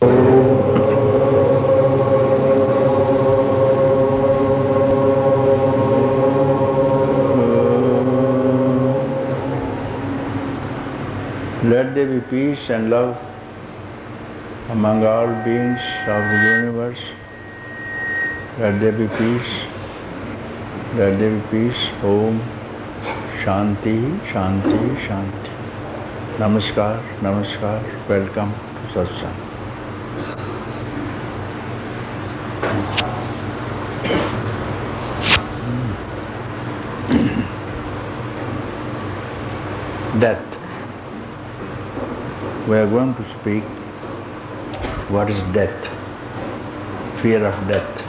Let there be peace and love among all beings of the universe. Let there be peace. Let there be peace. Om Shanti, Shanti, Shanti. Namaskar, Namaskar. Welcome to Satsang. Death. We are going to speak what is death, fear of death.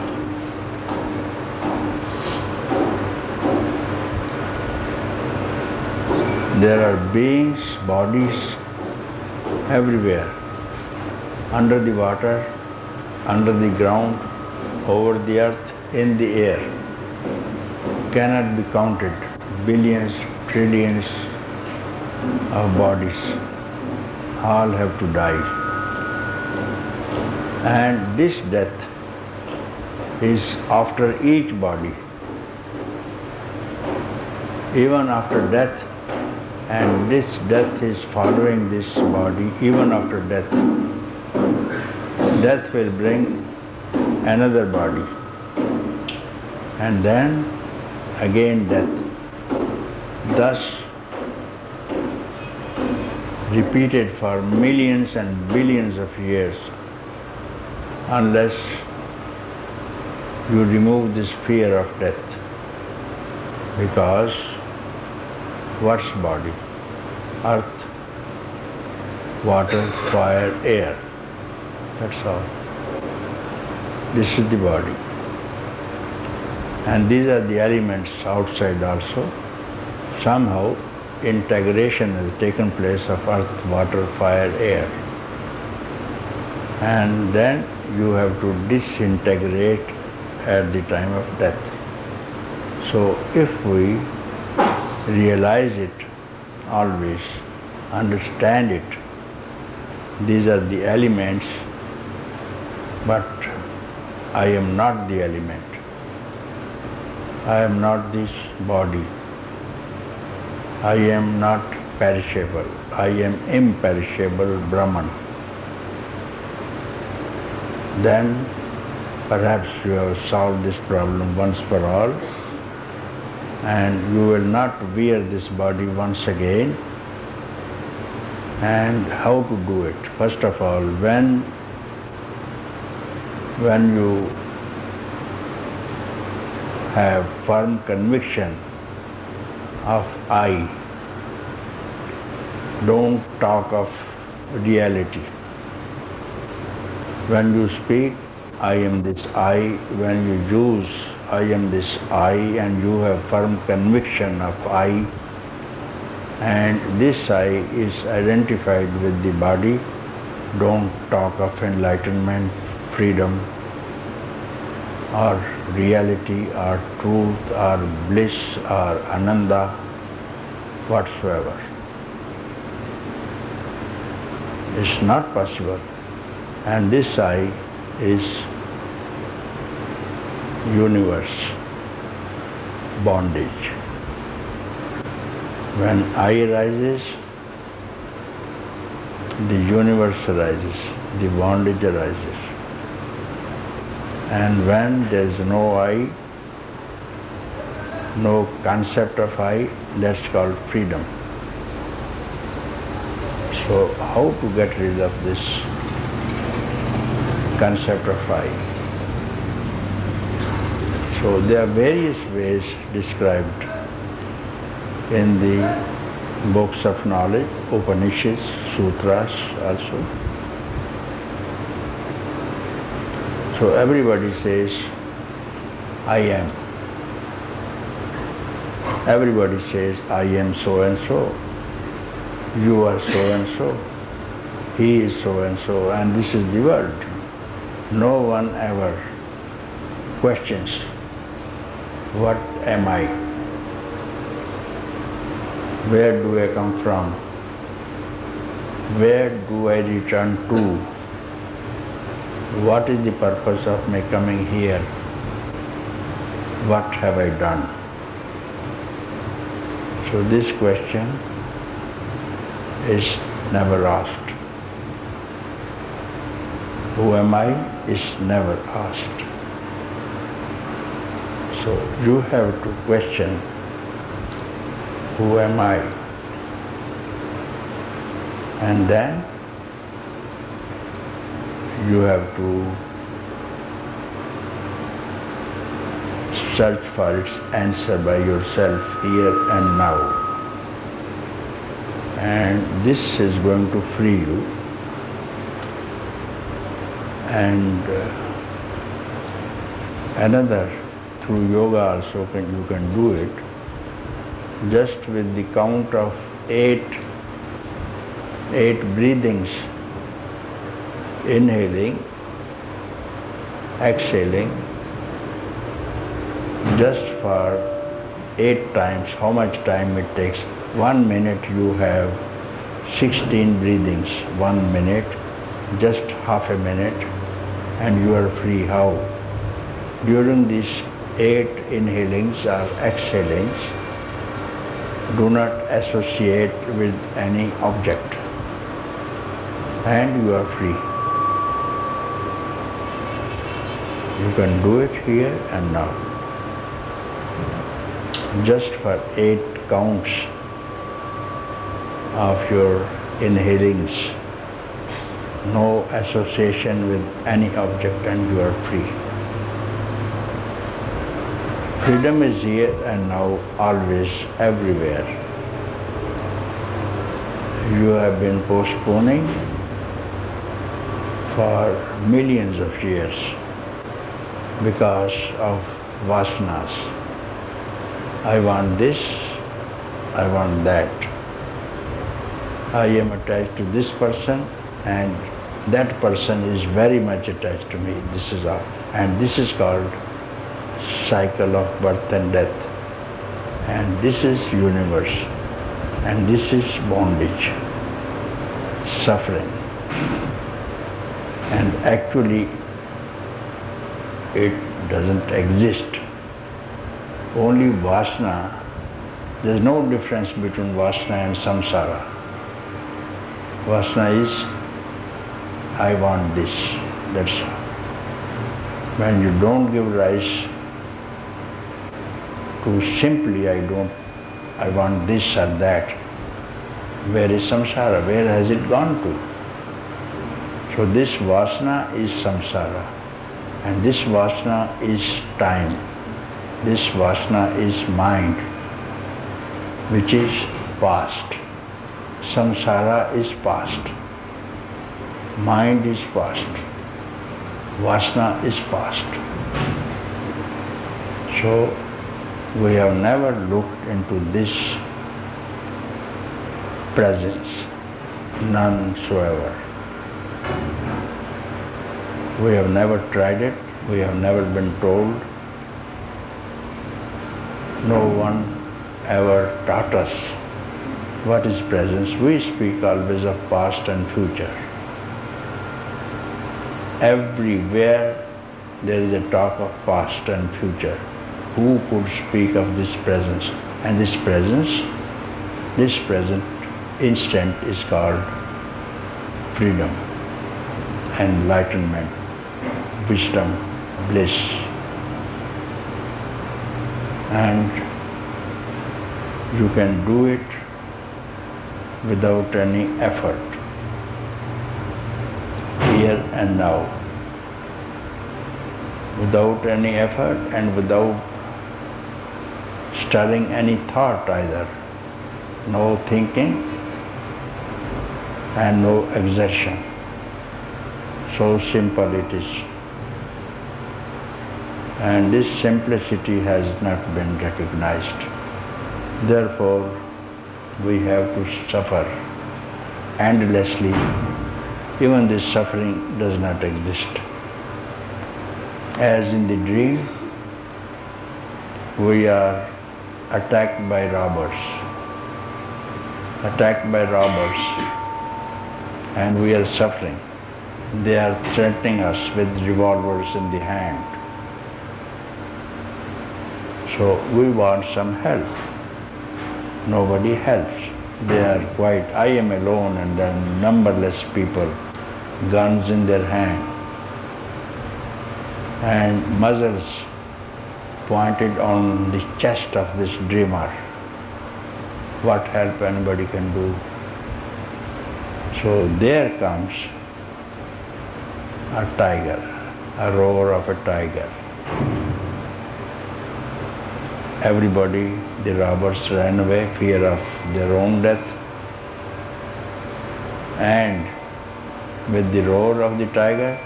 There are beings, bodies everywhere, under the water, under the ground, over the earth, in the air. Cannot be counted, billions, trillions of bodies. All have to die. And this death is after each body. Even after death, and this death is following this body even after death. Death will bring another body. And then again death. Thus, repeated for millions and billions of years, unless you remove this fear of death. Because what's body? Earth, water, fire, air. That's all. This is the body. And these are the elements outside also. Somehow integration has taken place of earth, water, fire, air. And then you have to disintegrate at the time of death. So if we realize it always, understand it, these are the elements, but I am not the element. I am not this body. I am not perishable. I am imperishable Brahman. Then perhaps you have solved this problem once for all, and you will not wear this body once again. And how to do it? First of all, when you have firm conviction of I, don't talk of reality. When you speak, I am this I. When you use I am this I, and you have firm conviction of I, and this I is identified with the body, don't talk of enlightenment, freedom, or reality, or truth, or bliss, or ananda, whatsoever. It's not possible. And this I is universe, bondage. When I rises, the universe arises, the bondage arises. And when there is no I, no concept of I, that's called freedom. So how to get rid of this concept of I? So there are various ways described in the books of knowledge, Upanishads, Sutras also. So everybody says, I am. Everybody says, I am so and so. You are so and so. He is so and so. And this is the world. No one ever questions, what am I? Where do I come from? Where do I return to? what is the purpose of my coming here? What have I done? So this question is never asked. Who am I is never asked. So you have to question, who am I? And then you have to search for its answer by yourself here and now. And this is going to free you. And another, through yoga also you can do it, just with the count of eight breathings, inhaling, exhaling, just for 8 times. How much time it takes? 1 minute you have 16 breathings. 1 minute, just half a minute, and you are free. How? During these 8 inhalings or exhalings, do not associate with any object, and you are free. You can do it here and now. Just for 8 counts of your inhalings, no association with any object, and you are free. Freedom is here and now, always, everywhere. You have been postponing for millions of years because of vasanas. I want this, I want that. I am attached to this person, and that person is very much attached to me. This is all. And this is called cycle of birth and death. And this is universe. And this is bondage, suffering. And actually, it doesn't exist. Only vasana, there's no difference between vasana and samsara. Vasana is, I want this, that's all. When you don't give rise to simply I want this or that, where is samsara? Where has it gone to? So this vasana is samsara, and this vasana is time. This vasana is mind, which is past. Samsara is past. Mind is past. Vasana is past. So we have never looked into this presence, none soever. We have never tried it. We have never been told. No one ever taught us what is presence. We speak always of past and future. Everywhere there is a talk of past and future. Who could speak of this presence? And this presence, this present instant is called freedom, enlightenment, wisdom, bliss. And you can do it without any effort, here and now. Without any effort and without stirring any thought either. No thinking and no exertion. So simple it is. And this simplicity has not been recognized. Therefore, we have to suffer endlessly. Even this suffering does not exist. As in the dream, we are attacked by robbers. And we are suffering. they are threatening us with revolvers in the hand. So we want some help. Nobody helps. They are quite, I am alone and then numberless people, guns in their hand, and muzzles pointed on the chest of this dreamer. What help anybody can do? So there comes a tiger, a roar of a tiger. Everybody, the robbers ran away, fear of their own death. And with the roar of the tiger,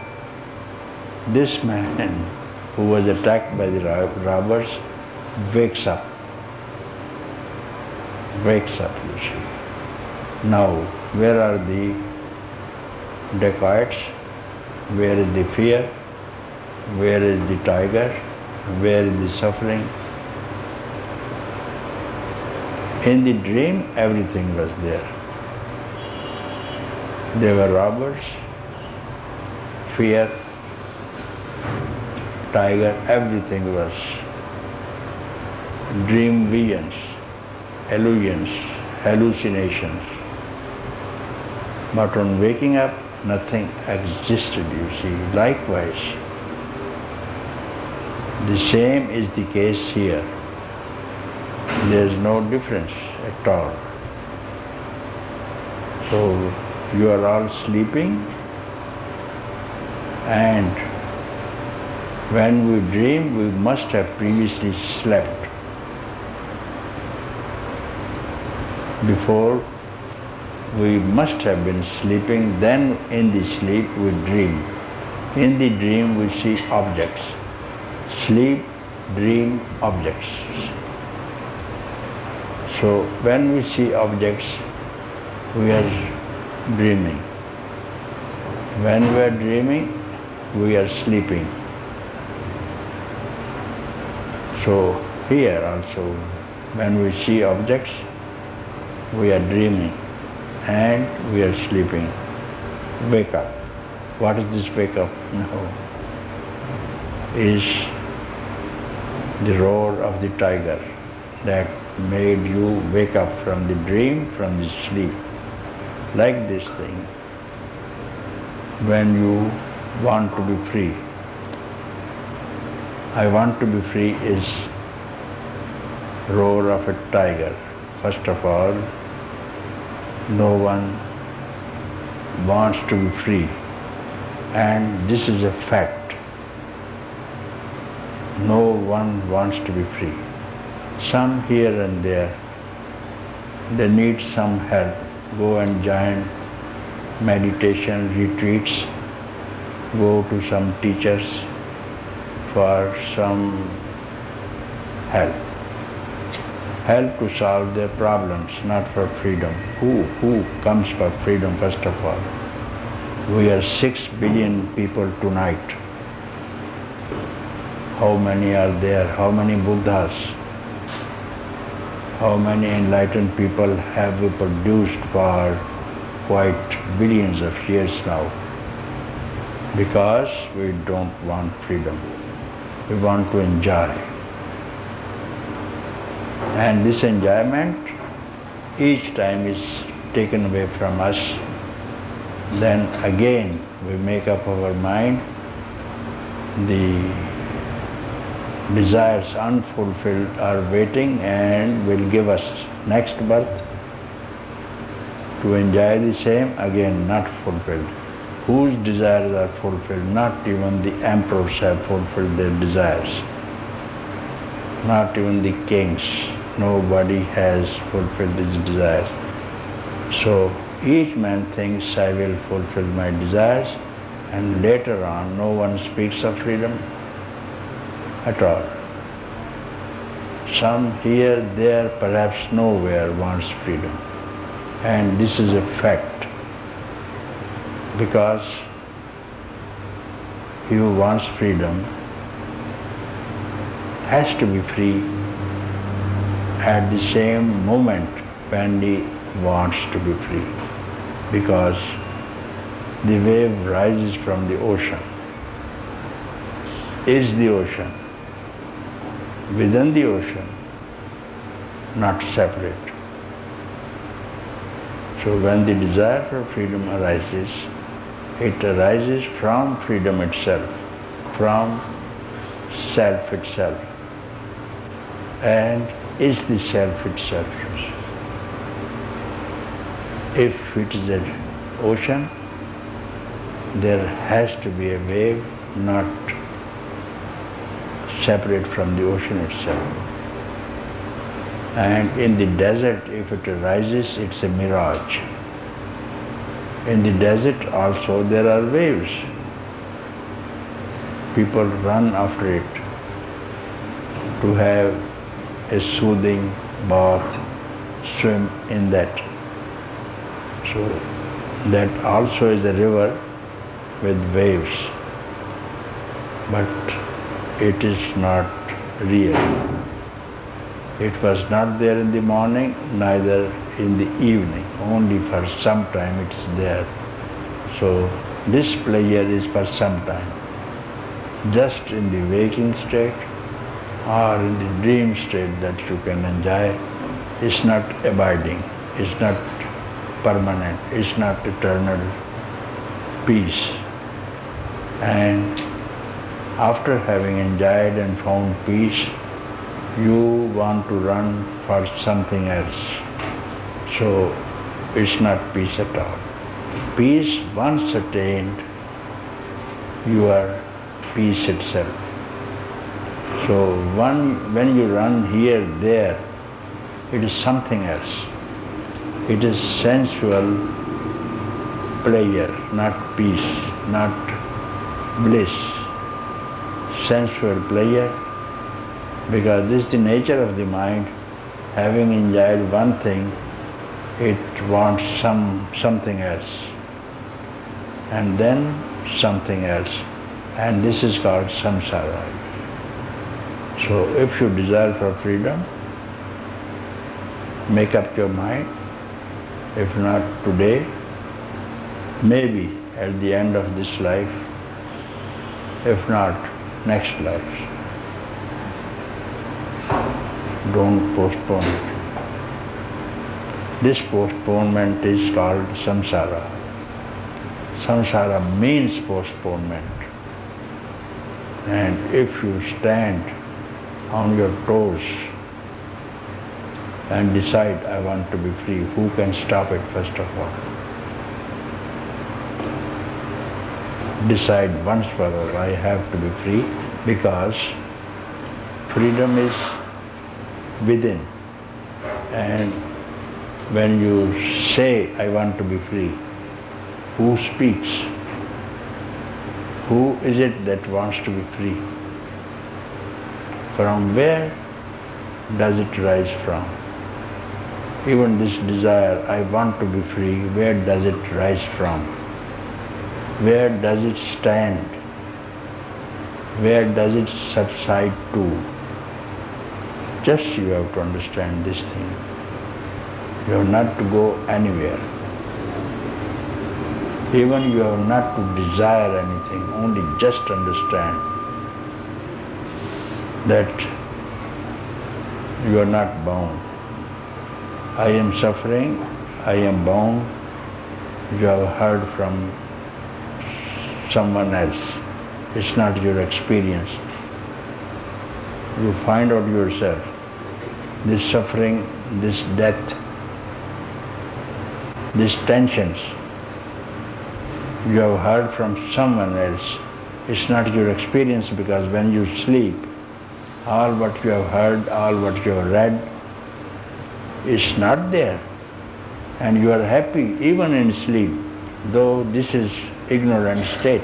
this man who was attacked by the robbers wakes up. Wakes up, you see. Now, where are the dacoits? Where is the fear? Where is the tiger? Where is the suffering? In the dream, everything was there. There were robbers, fear, tiger, everything was dream visions, illusions, hallucinations. But on waking up, nothing existed, you see. Likewise, the same is the case here. There is no difference at all. So you are all sleeping, and when we dream, we must have previously slept. Before, we must have been sleeping, then in the sleep we dream. In the dream we see objects. Sleep, dream, objects. So when we see objects, we are dreaming. When we are dreaming, we are sleeping. So here also, when we see objects, we are dreaming and we are sleeping. Wake up. What is this wake up? No. Is the roar of the tiger that made you wake up from the dream, from the sleep. Like this thing, when you want to be free. I want to be free is roar of a tiger. First of all, no one wants to be free, and this is a fact. No one wants to be free. Some here and there, they need some help. Go and join meditation retreats, go to some teachers for some help. Help to solve their problems, not for freedom. Who comes for freedom, first of all? We are 6 billion people tonight. How many are there? How many Buddhas? How many enlightened people have we produced for quite billions of years now? Because we don't want freedom. We want to enjoy. And this enjoyment each time is taken away from us. Then again we make up our mind. The desires unfulfilled are waiting and will give us next birth to enjoy the same, again not fulfilled. Whose desires are fulfilled? Not even the emperors have fulfilled their desires. Not even the kings. Nobody has fulfilled his desires. So each man thinks, I will fulfill my desires, and later on no one speaks of freedom at all. Some here, there, perhaps nowhere wants freedom. And this is a fact. Because he who wants freedom has to be free at the same moment when he wants to be free. Because The wave rises from the ocean. Is the ocean. Within the ocean, not separate. So when the desire for freedom arises, it arises from freedom itself, from self itself, and is the self itself. If it is an ocean, there has to be a wave not separate from the ocean itself. And in the desert, if it arises, it's a mirage. In the desert also there are waves. People run after it to have a soothing bath, swim in that. So that also is a river with waves, but it is not real. It was not there in the morning, neither in the evening. Only for some time it is there. So this pleasure is for some time. Just in the waking state or in the dream state that you can enjoy, it's not abiding, it's not permanent, it's not eternal peace. And after having enjoyed and found peace, you want to run for something else. So it's not peace at all. Peace, once attained, you are peace itself. So when you run here, there, it is something else. It is sensual pleasure, not peace, not bliss. Sensual pleasure, because this is the nature of the mind. Having enjoyed one thing, it wants something else, and then something else, and this is called samsara. So if you desire for freedom, make up your mind. If not today, maybe at the end of this life, if not next life. Don't postpone it. This postponement is called samsara. Samsara means postponement. And if you stand on your toes and decide, I want to be free, who can stop it first of all? Decide once for all, I have to be free, because freedom is within. And when you say, I want to be free, who speaks? Who is it that wants to be free? From where does it rise from? Even this desire, I want to be free, where does it rise from? Where does it stand? Where does it subside to? Just you have to understand this thing. You have not to go anywhere. Even you have not to desire anything, only just understand that you are not bound. I am suffering, I am bound. You have heard from someone else. It's not your experience. You find out yourself. This suffering, this death, these tensions, you have heard from someone else. It's not your experience, because when you sleep, all what you have heard, all what you have read, is not there. And you are happy even in sleep, though this is ignorant state.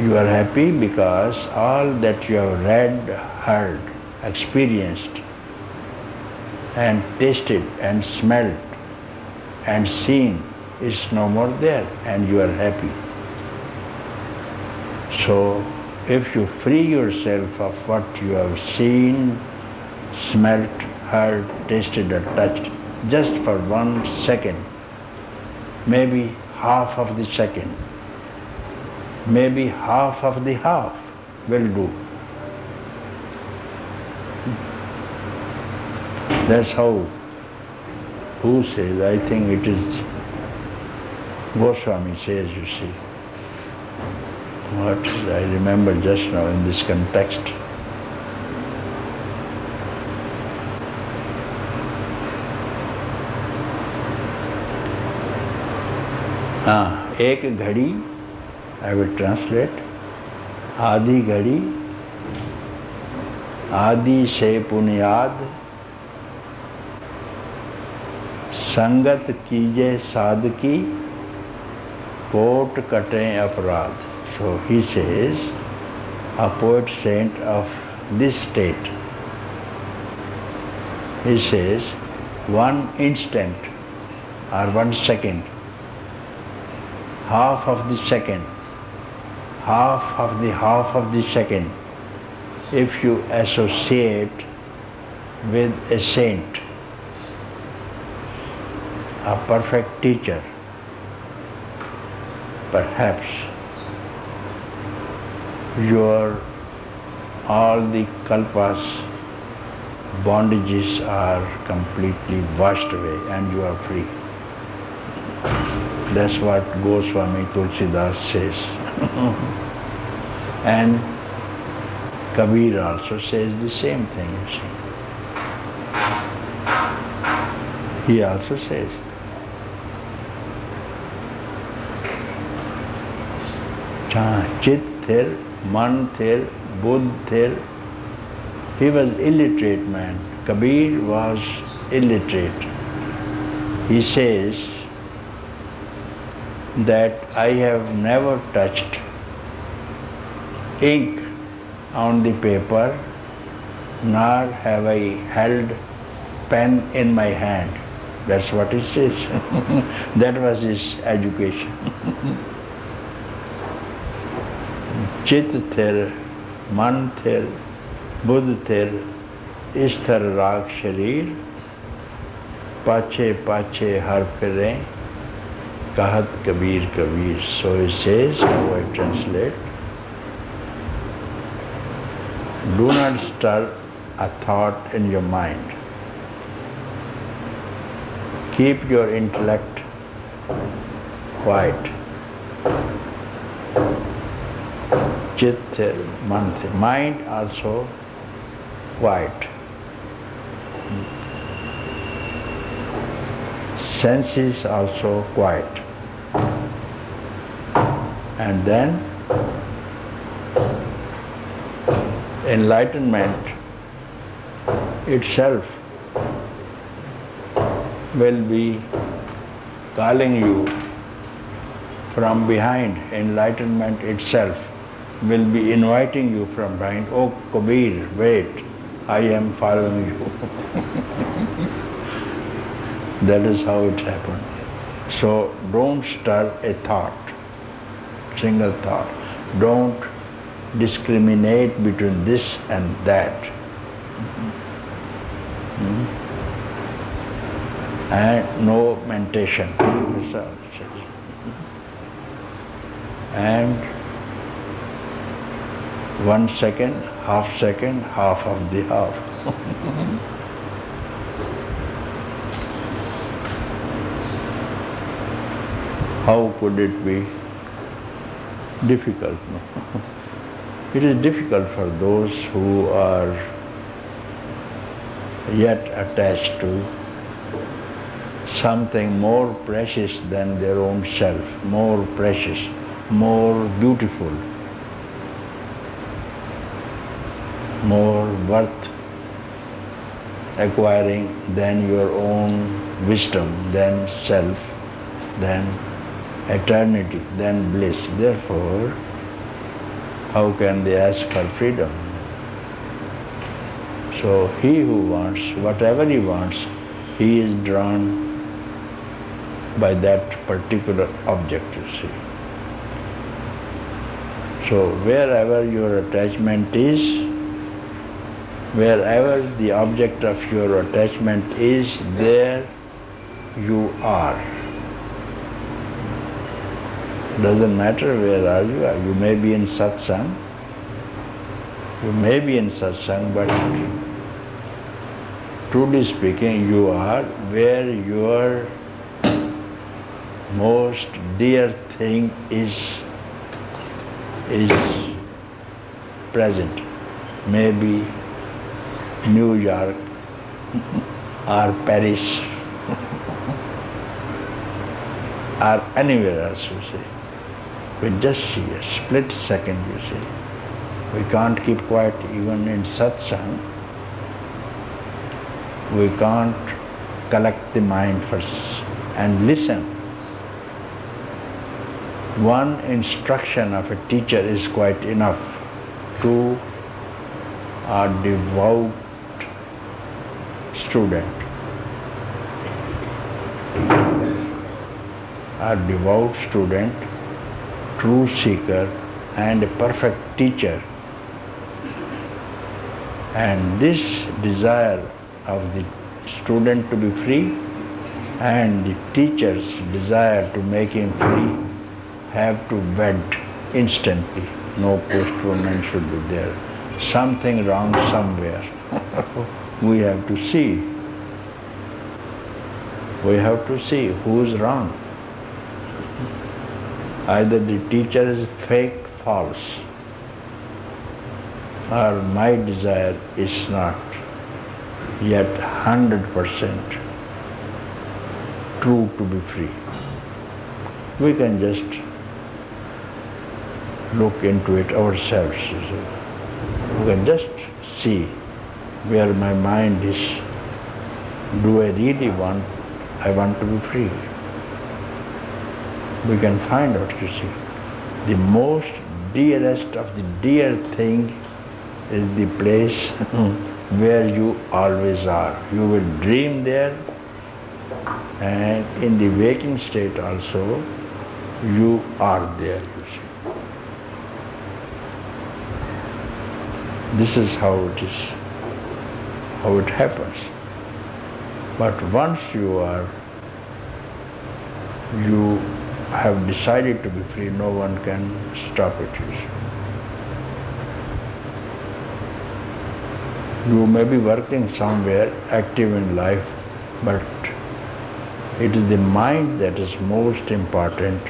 You are happy because all that you have read, heard, experienced, and tasted, and smelled, and seen is no more there, and you are happy. So, if you free yourself of what you have seen, smelt, heard, tasted, or touched, just for 1 second, maybe half of the second. Maybe half of the half will do. That's how, who says, I think it is Goswami says, you see. What I remember just now in this context. एक घड़ी, I will translate, आधी घड़ी, आदि से पुनियाद, संगत कीजे साधकी, coat कटे अपराध. So he says, a poet saint of this state, he says, 1 instant or 1 second, half of the second, half of the second, if you associate with a saint, a perfect teacher, perhaps your all the kalpas, bondages are completely washed away and you are free. That's what Goswami Tulsidas says. And Kabir also says the same thing, you see. He also says, Chit thir, man thir, buddh thir. He was illiterate man. Kabir was illiterate. He says that I have never touched ink on the paper, nor have I held pen in my hand. That's what he says. That was his education. Chit thir, man thir, buddh thir, isthar raag sharir, pache pache har phire, kahat kabir kabir. So he says, how I translate, do not stir a thought in your mind. Keep your intellect quiet. Chit, mind also quiet. Senses also quiet. And then enlightenment itself will be calling you from behind. Enlightenment itself will be inviting you from behind. Oh Kabir, wait, I am following you. That is how it happened. So don't stir a thought, single thought. Don't discriminate between this and that. And no mentation. And 1 second, half of the half. How could it be difficult? No? It is difficult for those who are yet attached to something more precious than their own self, more precious, more beautiful, more worth acquiring than your own wisdom, than self, than eternity, than bliss. Therefore, how can they ask for freedom? So he who wants, whatever he wants, he is drawn by that particular object, you see. So wherever your attachment is, wherever the object of your attachment is, there you are. Doesn't matter where are you. You may be in satsang. You may be in satsang, but truly speaking, you are where your most dear thing is present. Maybe New York or Paris or anywhere else, you see. We just see a split second, you see. We can't keep quiet even in satsang. We can't collect the mind first and listen. One instruction of a teacher is quite enough to a devout student. A devout student, true seeker, and a perfect teacher. And this desire of the student to be free and the teacher's desire to make him free have to wed instantly. No postponement should be there. Something wrong somewhere. We have to see. We have to see who's wrong. Either the teacher is fake, false, or my desire is not yet 100% true to be free. We can just look into it ourselves. We can just see where my mind is. Do I really want to be free? We can find out, you see. The most dearest of the dear thing is the place where you always are. You will dream there, and in the waking state also, you are there, you see. This is how it is, how it happens. But once you have decided to be free, no one can stop it, you see. You may be working somewhere, active in life, but it is the mind that is most important.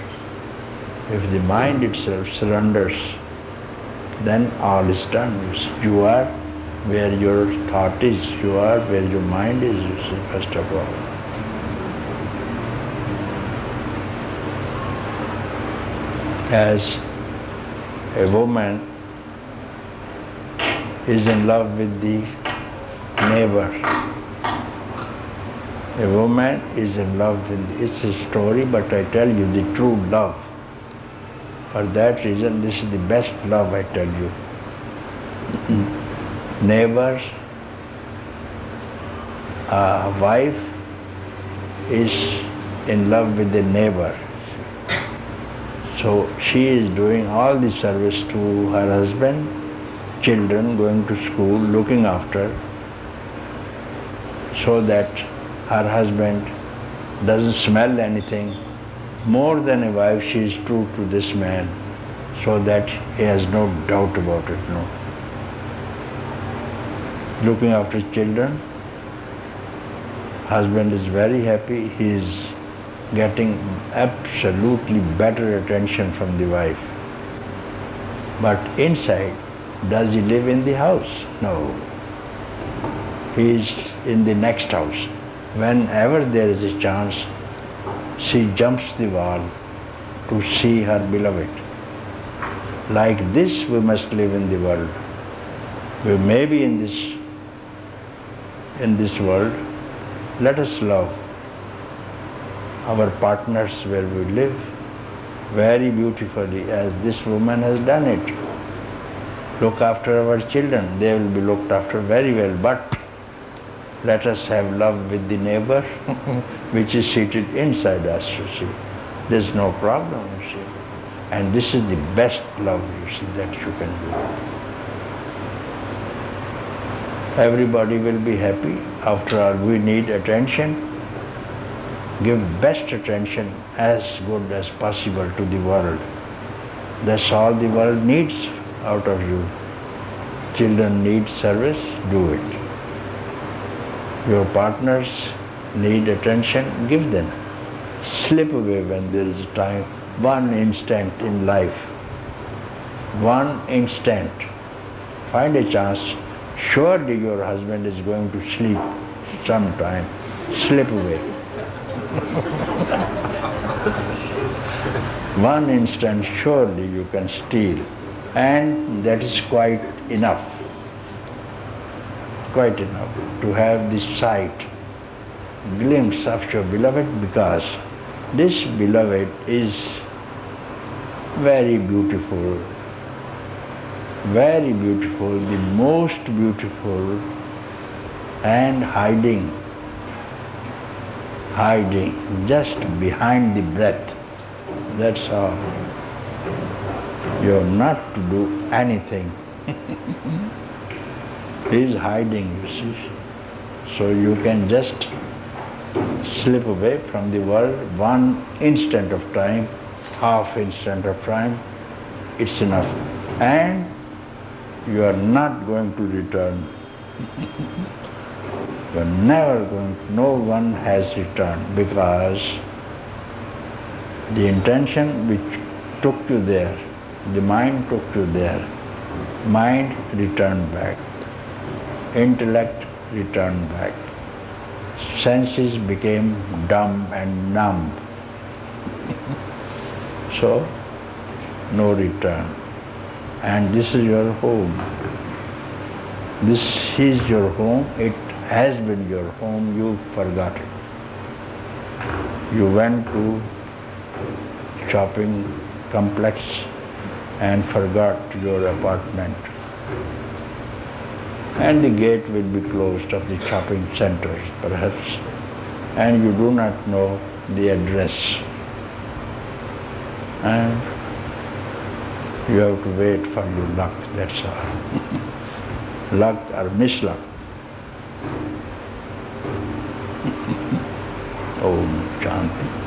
If the mind itself surrenders, then all is done. You are where your thought is, you are where your mind is, you see, first of all. As a woman is in love with the neighbor. A woman is in love with, it's a story, but I tell you the true love. For that reason, this is the best love, I tell you. Neighbor, a wife is in love with the neighbor. So she is doing all the service to her husband, children, going to school, looking after, so that her husband doesn't smell anything. More than a wife, she is true to this man, so that he has no doubt about it, no. Looking after children, husband is very happy, he is getting absolutely better attention from the wife. But inside, does he live in the house? No. He is in the next house. Whenever there is a chance, she jumps the wall to see her beloved. Like this we must live in the world. We may be in this world. Let us love our partners where we live very beautifully, as this woman has done it. Look after our children, they will be looked after very well, but let us have love with the neighbor which is seated inside us, you see. There's no problem, you see. And this is the best love, you see, that you can do. Everybody will be happy. After all, we need attention. Give best attention as good as possible to the world. That's all the world needs out of you. Children need service, do it. Your partners need attention, give them. Slip away when there is a time, one instant in life. One instant. Find a chance. Surely your husband is going to sleep sometime. Slip away. One instant surely you can steal, and that is quite enough. Quite enough to have this sight, glimpse of your beloved, because this beloved is very beautiful, the most beautiful, and hiding just behind the breath. That's all. You have not to do anything. He is hiding, you see. So you can just slip away from the world one instant of time, half instant of time, it's enough. And you are not going to return. You are never going to, no one has returned, because the intention which took you there, the mind took you there, mind returned back, intellect returned back, senses became dumb and numb. So, no return. And this is your home. This is your home. It has been your home. You forgot it. You went to shopping complex and forgot your apartment. And the gate will be closed of the shopping centers, perhaps, and you do not know the address. And you have to wait for your luck, that's all. Luck or misluck. Om Shanti.